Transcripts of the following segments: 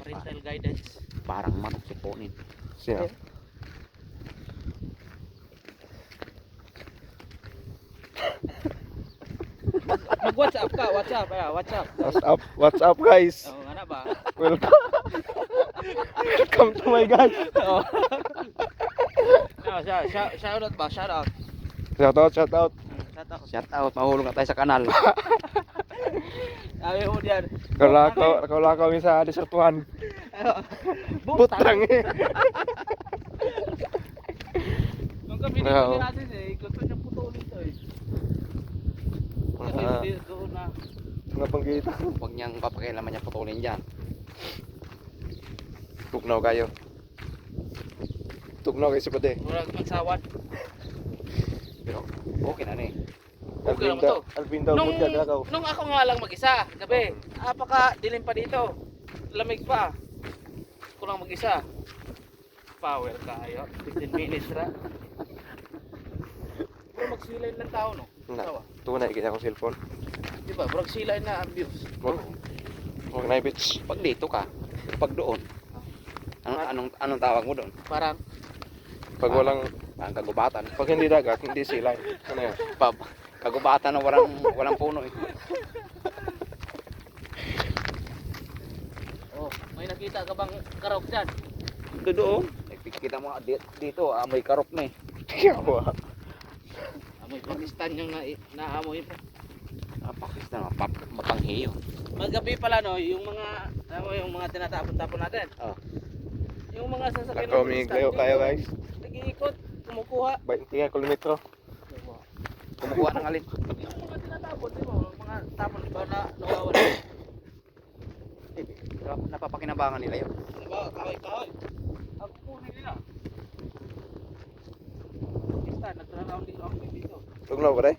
Parental guidance. Parang manok si Ponin. Siya. Mag-WhatsApp ka, WhatsApp. WhatsApp. What's up guys? Oo, nga na ba? Welcome to my guys. Oo. Shout out ba? Shout out. Shout out. Shout out. Shout out, mahulog na tayo sa kanal. Sabi mo diyan. Kalakaw sa desertuhan. Butang eh. Nung kami dito natin gusto niya putulin to eh. Kasi doon na. Mga panggita. Huwag niyang papakialaman niya putulin dyan. Tugnaw kayo. Tugnaw kayo si Pade. Murag magsawan. Pero okay na eh. Okay lang to. Alvin daw Nung, budya dakaw. nung ako nga lang mag-isa, gabi, apaka dilim pa dito. Lamig pa. Ako lang mag-isa. Power kayo. 15 minutes ra. Pero magsilay lang tao no. Tawa. Tunay kita ko cellphone. Di ba? Brag silay na abuse. Wag na bitch. Pag dito ka, pag doon. Anong tawag mo doon? Parang Pag walang Parang kagubatan. pag hindi dagat, hindi silay. Ano yan? Kagubatan na walang puno eh. oh, may nakita ka bang karok diyan? Doon. Kita mo dito, may karop na eh. Yawa. Amoy Pakistan yung naamoy pa. Pakistan, mapanghiyo. Magabi pala no, yung mga tinatapon-tapon natin. Oh. Yung mga sasakyan Nakoming kayo guys. nag-iikot, kumukuha. 20 kilometro. Kumukuha ng alin. Yung mga tinatapon, di ba? Mga tapon di ba na nawawala? Napapakinabangan nila yun. Di ba? Kahoy. Ang kukunin nila. Pakistan, nagtra-rounding dito. Tugnaw ba day?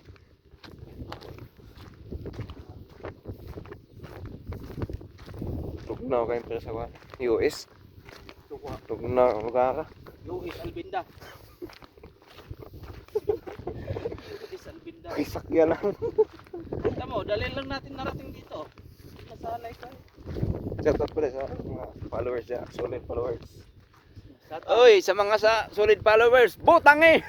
Tugnaw kayo pero sa US. Tugnaw lugar ka. Luis Albinda. Luis Albinda. Isakya lang. Kita mo, dali lang natin narating dito. Nasanay ka. Shout out pala sa mga followers niya. Solid followers. Oy, sa mga solid followers, butang eh!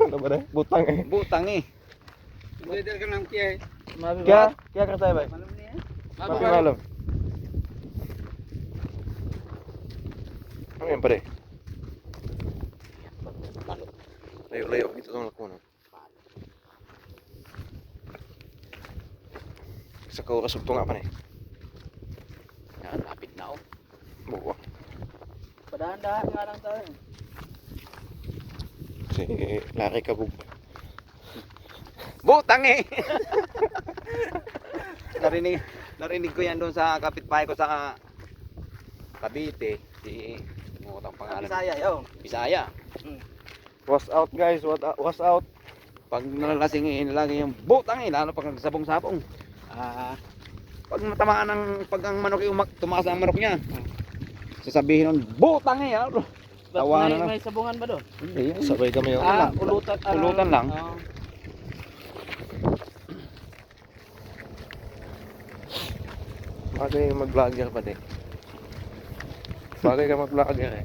Ano ba day? Butang eh. Butang eh. Leader ka ng kiyay. Kaya ka tayo ba? Malam niya. Mapi malam. Ano yan pa day? Layo. Ito itong lakunan. Sa kauras ugto nga pa na eh. Yan, lapit na oh. Buwa. Padahan-dahan nga lang tayo. Si Larry Kabug. Butang eh! narinig ko yan doon sa kapitbahay ko sa Cavite. Mukha ang pangalan. Bisaya, yo. Bisaya. What's out guys? What's out? Pag nalalasingin lagi yung butang eh, lalo pag nagsabong-sabong. Pag matamaan pag ang manok yung tumaas ang manok niya. Sasabihin nun, butang eh. Tawa na lang. May sabungan ba doon? Hindi. Sabay kami yung Ulutan. Ulutan lang. Bagay mag-vlogger pa din. Bagay ka mag-vlogger eh.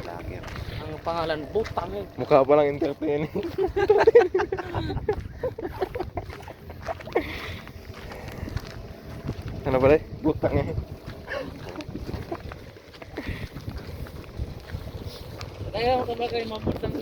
Lager. Ang pangalan, butang eh. Mukha pa lang entertaining. Ano ba day? Butang eh. Kaya ako talaga yung mabutang